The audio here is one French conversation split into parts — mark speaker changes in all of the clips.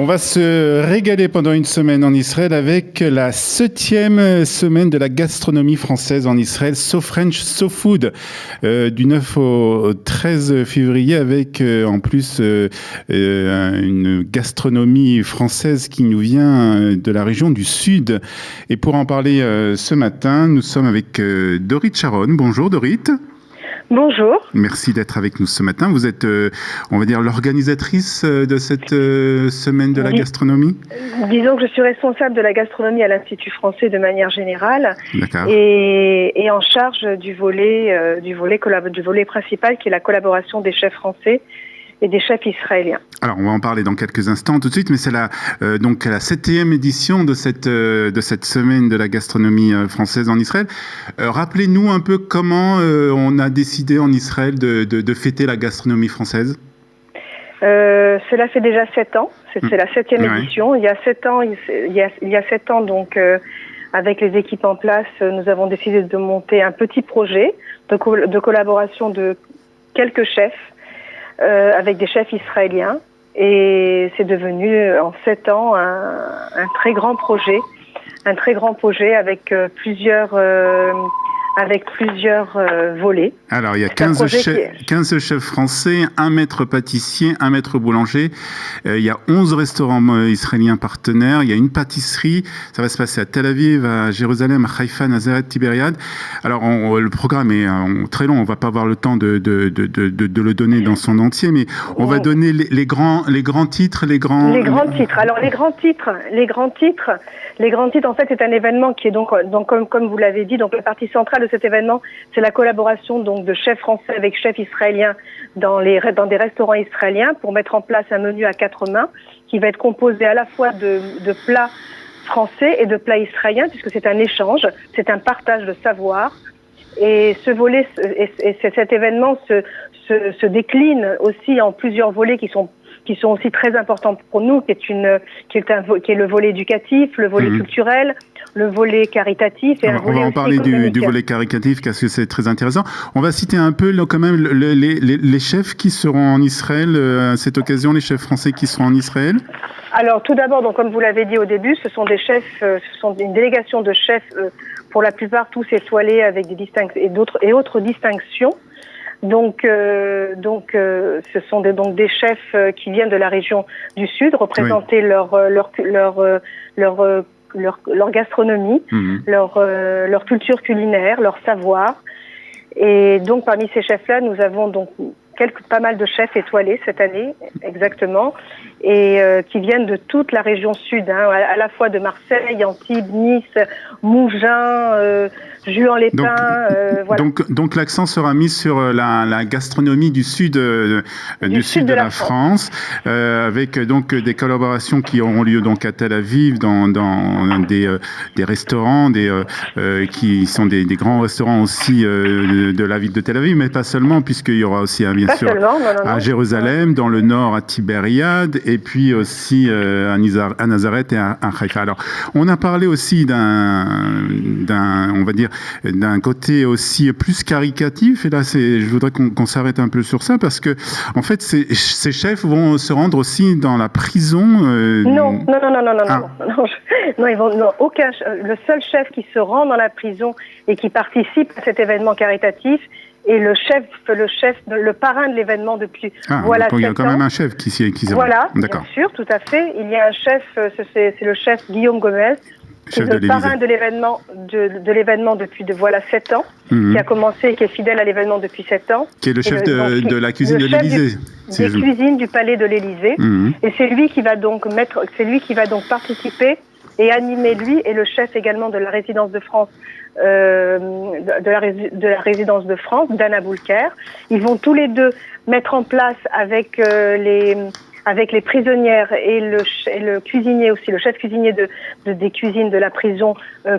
Speaker 1: va se régaler pendant une semaine en Israël avec la 7e semaine de la gastronomie française en Israël, So French, So Food, du 9 au 13 février, avec en plus une gastronomie française qui nous vient de la région du Sud. Et pour en parler ce matin, nous sommes avec Dorit Sharon. Bonjour Dorit.
Speaker 2: Bonjour.
Speaker 1: Merci d'être avec nous ce matin. Vous êtes, on va dire, l'organisatrice de cette semaine de la gastronomie ?
Speaker 2: Disons que je suis responsable de la gastronomie à l'Institut français de manière générale.
Speaker 1: D'accord.
Speaker 2: Et en charge du volet principal qui est la collaboration des chefs français et des chefs israéliens.
Speaker 1: Alors, on va en parler dans quelques instants tout de suite, mais c'est donc la 7e édition de cette semaine de la gastronomie française en Israël. Rappelez-nous un peu comment on a décidé en Israël de fêter la gastronomie française.
Speaker 2: Cela fait déjà 7 ans. C'est la 7e édition. Il y a 7 ans, donc, avec les équipes en place, nous avons décidé de monter un petit projet de collaboration de quelques chefs, avec des chefs israéliens, et c'est devenu en 7 ans un très grand projet avec plusieurs volets.
Speaker 1: Alors, il y a 15 chefs français, un maître pâtissier, un maître boulanger. Il y a 11 restaurants israéliens partenaires. Il y a une pâtisserie. Ça va se passer à Tel Aviv, à Jérusalem, à Haïfa, Nazareth, Tibériade. Alors, le programme est très long. On va pas avoir le temps de le donner dans son entier, mais on va donner les grands titres,
Speaker 2: Les grands titres. Alors, les grands titres, en fait, c'est un événement qui est donc comme vous l'avez dit, donc la partie centrale de cet événement, c'est la collaboration donc de chefs français avec chefs israéliens dans des restaurants israéliens pour mettre en place un menu à 4 mains qui va être composé à la fois de plats français et de plats israéliens, puisque c'est un échange, c'est un partage de savoir. Et ce volet, cet événement se décline aussi en plusieurs volets qui sont aussi très importants pour nous, qui est le volet éducatif, le volet culturel, le volet caritatif.
Speaker 1: Alors, on va en parler du volet caritatif, parce que c'est très intéressant. On va citer un peu quand même les chefs qui seront en Israël à cette occasion, les chefs français qui seront en Israël.
Speaker 2: Alors tout d'abord, donc comme vous l'avez dit au début, ce sont une délégation de chefs, pour la plupart tous étoilés avec des autres distinctions. Donc, ce sont des chefs qui viennent de la région du Sud, représenter leur gastronomie, leur culture culinaire, leur savoir. Et donc, parmi ces chefs-là, nous avons donc pas mal de chefs étoilés cette année, exactement, et qui viennent de toute la région Sud, à la fois de Marseille, Antibes, Nice, Mougins, Juan-les-Pins, voilà.
Speaker 1: Donc l'accent sera mis sur la gastronomie du sud de la France, avec donc des collaborations qui auront lieu donc à Tel Aviv dans des restaurants, qui sont des grands restaurants aussi de la ville de Tel Aviv, mais pas seulement, puisqu'il y aura aussi bien sûr à Jérusalem, dans le nord à Tibériade, et puis aussi à Nazareth et à Haïfa. Alors on a parlé aussi on va dire d'un côté aussi plus caricatif, et là je voudrais qu'on s'arrête un peu sur ça, parce que en fait ces chefs vont se rendre aussi dans la prison.
Speaker 2: Non, ils vont aucun. Le seul chef qui se rend dans la prison et qui participe à cet événement caritatif est le parrain de l'événement depuis
Speaker 1: voilà 7 ans. Il y a quand même un chef qui s'y rend.
Speaker 2: Voilà, bien sûr, tout à fait. Il y a un chef, c'est le chef Guillaume Gomez, qui est le parrain de l'événement depuis 7 ans, qui a commencé, qui est fidèle à l'événement depuis 7 ans.
Speaker 1: Qui est le chef de la cuisine de l'Élysée.
Speaker 2: Des cuisines du palais de l'Élysée. Et c'est lui qui va donc participer et animer, lui et le chef également de la résidence de France, de la résidence de France, d'Anna Boulker. Ils vont tous les deux mettre en place avec les prisonnières et le cuisinier aussi, le chef cuisinier des cuisines de la prison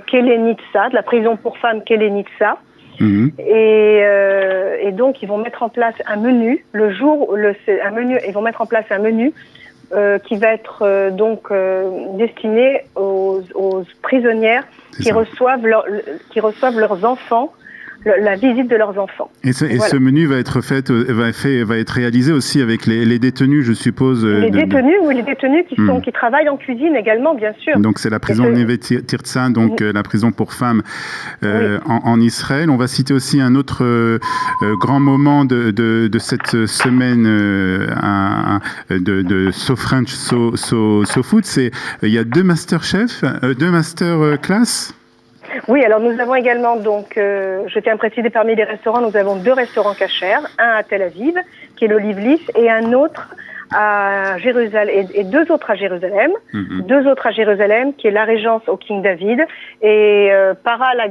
Speaker 2: Kelenitsa, de la prison pour femmes Kelenitsa. Et donc ils vont mettre en place un menu ils vont mettre en place un menu qui va être destiné aux prisonnières qui reçoivent leurs enfants la visite de leurs enfants.
Speaker 1: Et ce menu va être réalisé aussi avec les détenus, je suppose.
Speaker 2: Les détenus qui travaillent en cuisine également, bien sûr.
Speaker 1: Donc c'est la prison Neve Tirtza, donc la prison pour femmes en Israël. On va citer aussi un autre grand moment de cette semaine de So French, So Food. Il y a 2 masterchefs, 2 masterclass.
Speaker 2: Oui, alors nous avons également, donc, je tiens à préciser, parmi les restaurants, nous avons 2 restaurants cachers, un à Tel Aviv, qui est l'Olive Leaf, et un autre à Jérusalem, et 2 autres à Jérusalem, 2 autres à Jérusalem, qui est la Régence au King David, et Para la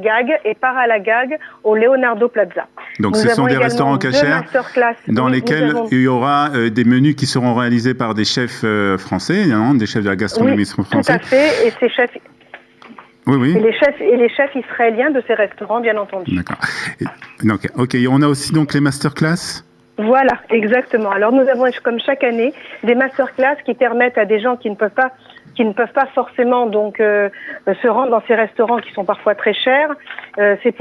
Speaker 2: Gag au Leonardo Plaza.
Speaker 1: Donc ce sont des restaurants cachers dans lesquels il y aura des menus qui seront réalisés par des chefs français, des chefs de la gastronomie française.
Speaker 2: Tout à fait, et ces chefs...
Speaker 1: Oui.
Speaker 2: Et les chefs israéliens de ces restaurants, bien entendu.
Speaker 1: D'accord. Donc, ok, on a aussi donc les masterclass.
Speaker 2: Voilà, exactement. Alors nous avons, comme chaque année, des masterclass qui permettent à des gens qui ne peuvent pas forcément donc se rendre dans ces restaurants qui sont parfois très chers. C'est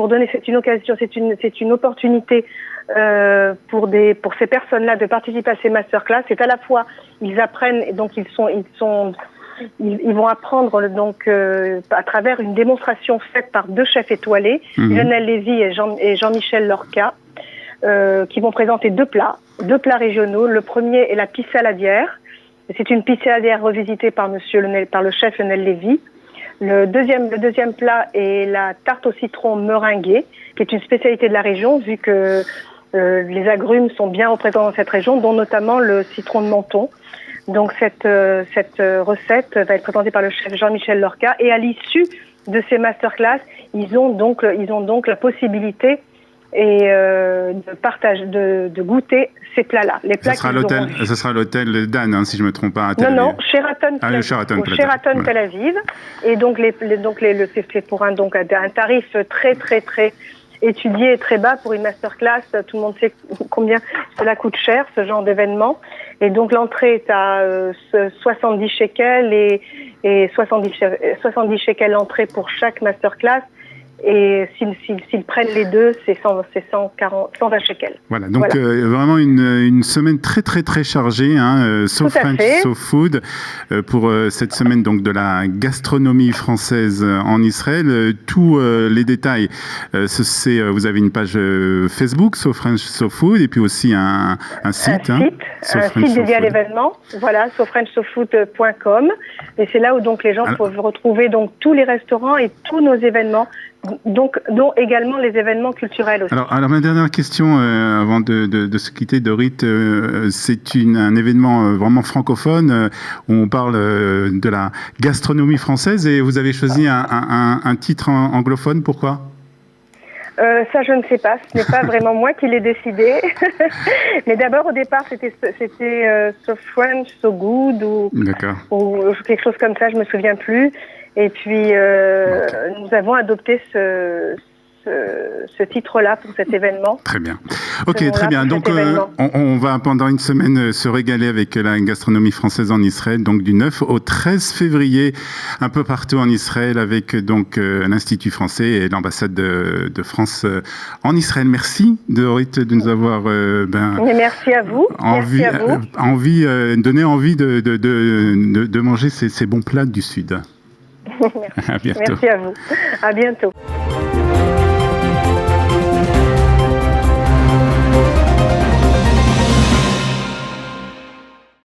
Speaker 2: une occasion, c'est une opportunité pour ces personnes-là de participer à ces masterclass. C'est à la fois ils apprennent, donc ils vont apprendre donc à travers une démonstration faite par 2 chefs étoilés, Lionel Lévy et Jean-Michel Lorca, qui vont présenter 2 plats régionaux. Le premier est la pisse saladière. C'est une pisse saladière revisitée par le chef Lionel Lévy. Le deuxième plat est la tarte au citron meringuée, qui est une spécialité de la région, vu que les agrumes sont bien représentés dans cette région, dont notamment le citron de Menton. Donc cette recette va être présentée par le chef Jean-Michel Lorca, et à l'issue de ces masterclass, ils ont donc la possibilité de goûter ces plats-là. Les plats
Speaker 1: ce sera l'hôtel Dan, si je me trompe pas.
Speaker 2: Non, Sheraton Tel Aviv. Et donc c'est pour un tarif très très très étudié et très bas pour une masterclass. Tout le monde sait combien cela coûte cher, ce genre d'événement. Et donc l'entrée est à 70 shekels et 70 shekels l'entrée pour chaque masterclass. Et s'ils prennent les 2, c'est 120 shekels.
Speaker 1: Voilà, donc vraiment une semaine très très très chargée, So French, So Food, pour cette semaine donc de la gastronomie française en Israël. Tous les détails, vous avez une page Facebook, So French, So Food, et puis aussi un site.
Speaker 2: Un site dédié à l'événement, voilà, sofrenchsofood.com. Et c'est là où donc les gens peuvent retrouver donc tous les restaurants et tous nos événements, dont également les événements culturels aussi.
Speaker 1: Alors ma dernière question avant de se quitter, Dorit, c'est un événement vraiment francophone où on parle de la gastronomie française, et vous avez choisi un titre anglophone. Pourquoi ?
Speaker 2: Ça, je ne sais pas. Ce n'est pas vraiment moi qui l'ai décidé. Mais d'abord, au départ, c'était So French, So Good ou quelque chose comme ça. Je me souviens plus. Et puis, nous avons adopté ce titre-là pour cet événement.
Speaker 1: Très bien. Ok, très bien. Donc, on va pendant une semaine se régaler avec la gastronomie française en Israël, donc du 9 au 13 février, un peu partout en Israël, avec donc l'Institut français et l'ambassade de France en Israël. Merci, Dorit, de nous avoir
Speaker 2: merci à vous.
Speaker 1: Donné envie de manger ces bons plats du Sud.
Speaker 2: Merci.
Speaker 1: À bientôt.
Speaker 2: Merci à vous. À bientôt.